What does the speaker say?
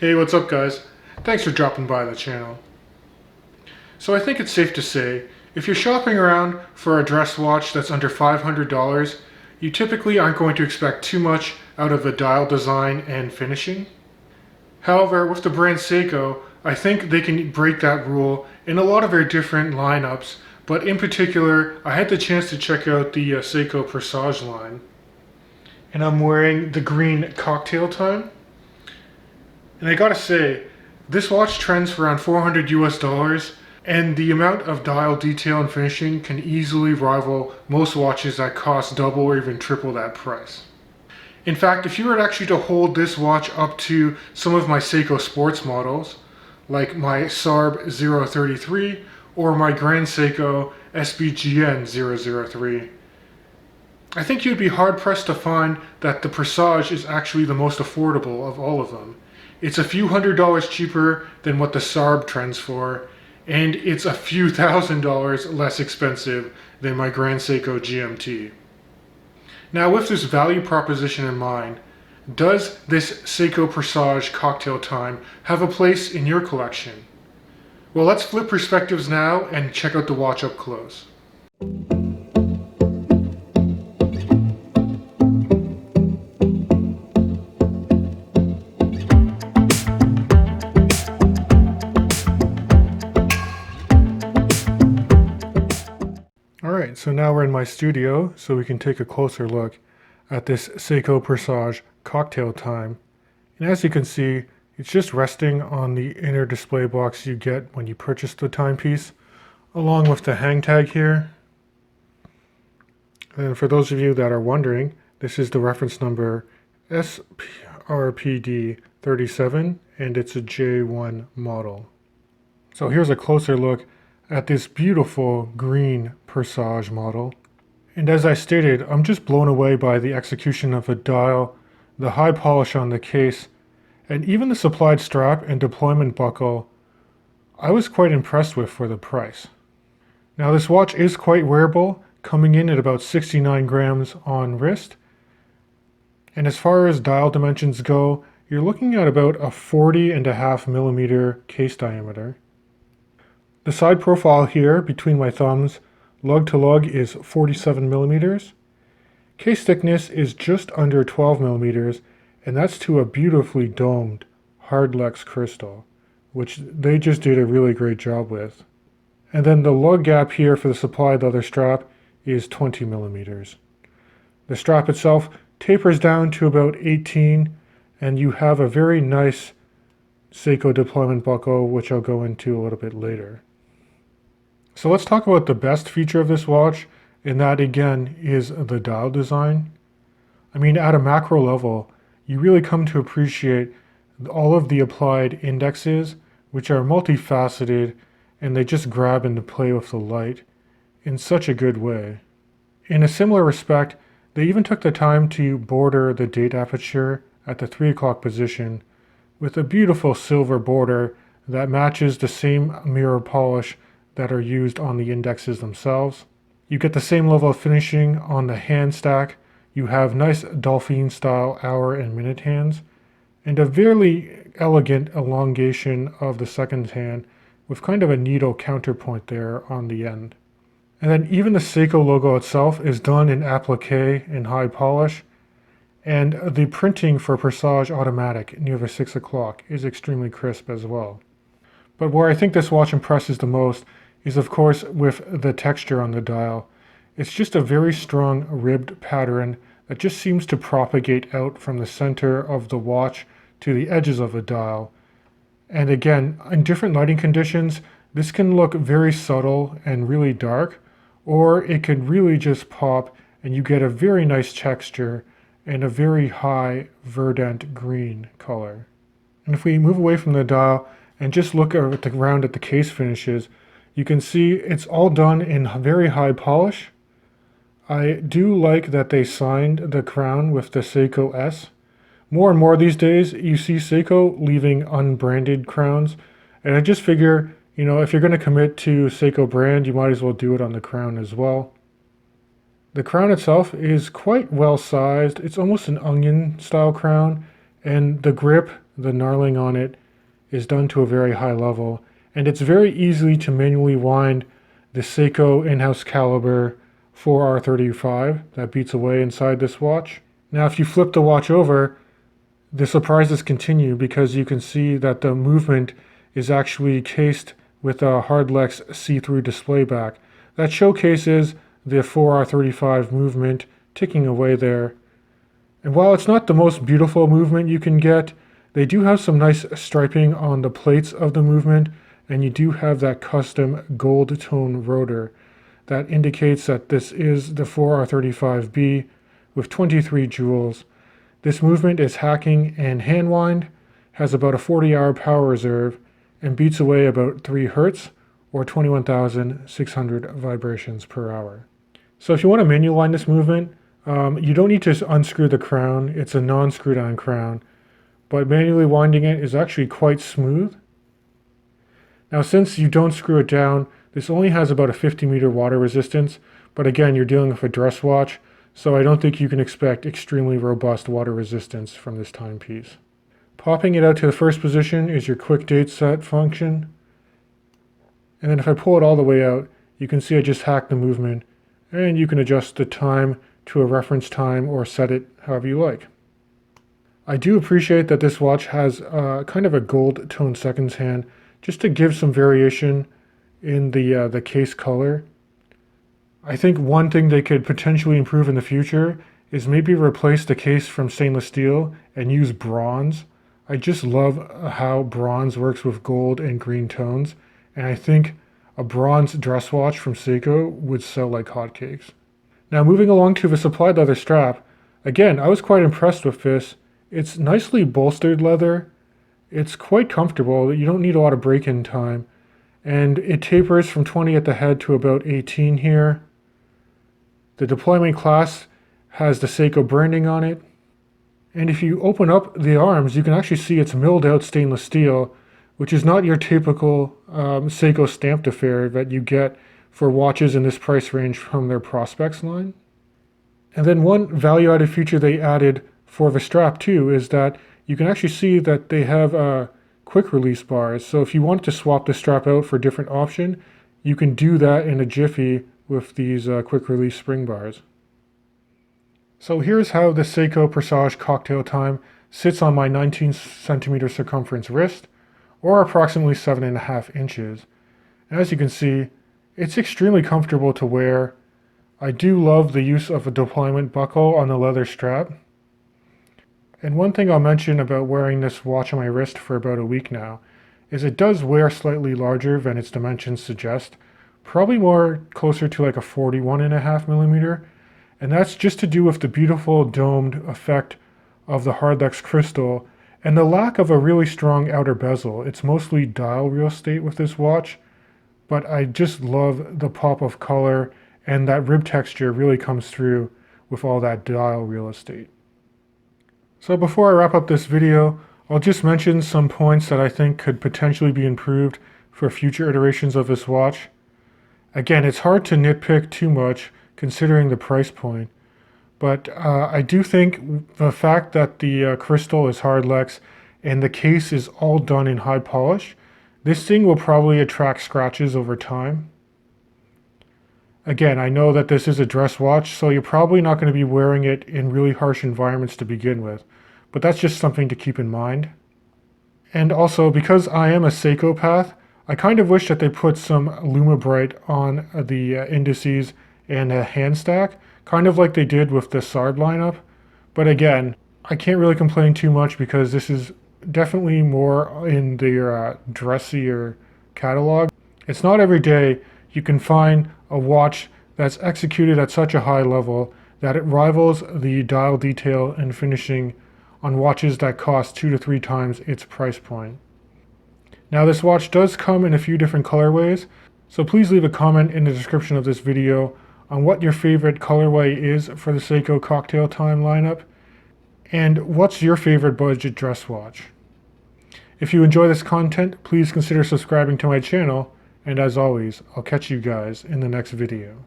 Hey, what's up guys? Thanks for dropping by the channel. So I think it's safe to say, if you're shopping around for a dress watch that's under $500, you typically aren't going to expect too much out of the dial design and finishing. However, with the brand Seiko, I think they can break that rule in a lot of their different lineups, but in particular, I had the chance to check out the Seiko Presage line. And I'm wearing the green Cocktail Time. And I gotta say, this watch trends for around $400 US, and the amount of dial detail and finishing can easily rival most watches that cost double or even triple that price. In fact, if you were actually to hold this watch up to some of my Seiko sports models, like my SARB 033 or my Grand Seiko SBGN 003, I think you'd be hard pressed to find that the Presage is actually the most affordable of all of them. It's a few $100s cheaper than what the SARB trends for, and it's a few $1,000s less expensive than my Grand Seiko GMT. Now, with this value proposition in mind, does this Seiko Presage Cocktail Time have a place in your collection? Well, let's flip perspectives now and check out the watch up close. Alright, so now we're in my studio, so we can take a closer look at this Seiko Presage Cocktail Time. And as you can see, it's just resting on the inner display box you get when you purchase the timepiece, along with the hang tag here. And for those of you that are wondering, this is the reference number SRPD37, and it's a J1 model. So here's a closer look at this beautiful green Presage model. And as I stated, I'm just blown away by the execution of the dial, the high polish on the case, and even the supplied strap and deployment buckle I was quite impressed with for the price. Now this watch is quite wearable, coming in at about 69 grams on wrist. And as far as dial dimensions go, you're looking at about a 40.5 millimeter case diameter. The side profile here between my thumbs, lug to lug, is 47 millimeters. Case thickness is just under 12 millimeters, and that's to a beautifully domed Hardlex crystal, which they just did a really great job with. And then the lug gap here for the supplied leather strap is 20 millimeters. The strap itself tapers down to about 18, and you have a very nice Seiko deployment buckle, which I'll go into a little bit later. So let's talk about the best feature of this watch, and that again is the dial design. I mean, at a macro level, you really come to appreciate all of the applied indexes, which are multifaceted, and they just grab into play with the light in such a good way. In a similar respect, they even took the time to border the date aperture at the 3 o'clock position with a beautiful silver border that matches the same mirror polish that are used on the indexes themselves. You get the same level of finishing on the hand stack. You have nice Dolphin style hour and minute hands, and a very elegant elongation of the second hand with kind of a needle counterpoint there on the end. And then even the Seiko logo itself is done in applique in high polish, and the printing for Presage Automatic near the 6 o'clock is extremely crisp as well. But where I think this watch impresses the most is of course with the texture on the dial. It's just a very strong ribbed pattern that just seems to propagate out from the center of the watch to the edges of the dial. And again, in different lighting conditions, this can look very subtle and really dark, or it could really just pop and you get a very nice texture and a very high verdant green color. And if we move away from the dial and just look around at the case finishes, you can see it's all done in very high polish. I do like that they signed the crown with the Seiko S. More and more these days, you see Seiko leaving unbranded crowns, and I just figure, you know, if you're going to commit to Seiko brand, you might as well do it on the crown as well. The crown itself is quite well sized. It's almost an onion style crown, and the grip the knurling on it is done to a very high level, and it's very easy to manually wind the Seiko in-house caliber 4R35 that beats away inside this watch. Now if you flip the watch over, the surprises continue because you can see that the movement is actually cased with a Hardlex see-through display back that showcases the 4R35 movement ticking away there. And while it's not the most beautiful movement you can get, they do have some nice striping on the plates of the movement, and you do have that custom gold tone rotor that indicates that this is the 4R35B with 23 jewels. This movement is hacking and hand wind, has about a 40-hour power reserve, and beats away about 3 Hz or 21,600 vibrations per hour. So if you want to manual wind this movement, you don't need to unscrew the crown. It's a non-screwed on crown, but manually winding it is actually quite smooth. Now since you don't screw it down, this only has about a 50-meter water resistance, but again, you're dealing with a dress watch, so I don't think you can expect extremely robust water resistance from this timepiece. Popping it out to the first position is your quick date set function. And then if I pull it all the way out, you can see I just hacked the movement, and you can adjust the time to a reference time or set it however you like. I do appreciate that this watch has kind of a gold tone seconds hand, just to give some variation in the case color. I think one thing they could potentially improve in the future is maybe replace the case from stainless steel and use bronze. I just love how bronze works with gold and green tones, and I think a bronze dress watch from Seiko would sell like hotcakes. Now moving along to the supplied leather strap, again, I was quite impressed with this. It's nicely bolstered leather. It's quite comfortable. You don't need a lot of break-in time. And it tapers from 20 at the head to about 18 here. The deployment class has the Seiko branding on it. And if you open up the arms, you can actually see it's milled out stainless steel, which is not your typical Seiko stamped affair that you get for watches in this price range from their Prospects line. And then one value-added feature they added for the strap too is that you can actually see that they have quick release bars. So if you wanted to swap the strap out for a different option, you can do that in a jiffy with these quick release spring bars. So here's how the Seiko Presage Cocktail Time sits on my 19 centimeter circumference wrist, or approximately 7.5 inches. And as you can see, it's extremely comfortable to wear. I do love the use of a deployment buckle on the leather strap. And one thing I'll mention about wearing this watch on my wrist for about a week now is it does wear slightly larger than its dimensions suggest, probably more closer to like a 41.5 millimeter. And that's just to do with the beautiful domed effect of the Hardlex crystal and the lack of a really strong outer bezel. It's mostly dial real estate with this watch, but I just love the pop of color, and that rib texture really comes through with all that dial real estate. So before I wrap up this video, I'll just mention some points that I think could potentially be improved for future iterations of this watch. Again, it's hard to nitpick too much considering the price point, but I do think the fact that the crystal is Hardlex and the case is all done in high polish, this thing will probably attract scratches over time. Again, I know that this is a dress watch, so you're probably not going to be wearing it in really harsh environments to begin with, but that's just something to keep in mind. And also, because I am a Seikopath, I kind of wish that they put some Lumibrite on the indices and a hand stack, kind of like they did with the SARD lineup. But again, I can't really complain too much because this is definitely more in their dressier catalog. It's not every day you can find a watch that's executed at such a high level that it rivals the dial detail and finishing on watches that cost 2 to 3 times its price point. Now this watch does come in a few different colorways, so please leave a comment in the description of this video on what your favorite colorway is for the Seiko Cocktail Time lineup, and what's your favorite budget dress watch. If you enjoy this content, please consider subscribing to my channel, and as always, I'll catch you guys in the next video.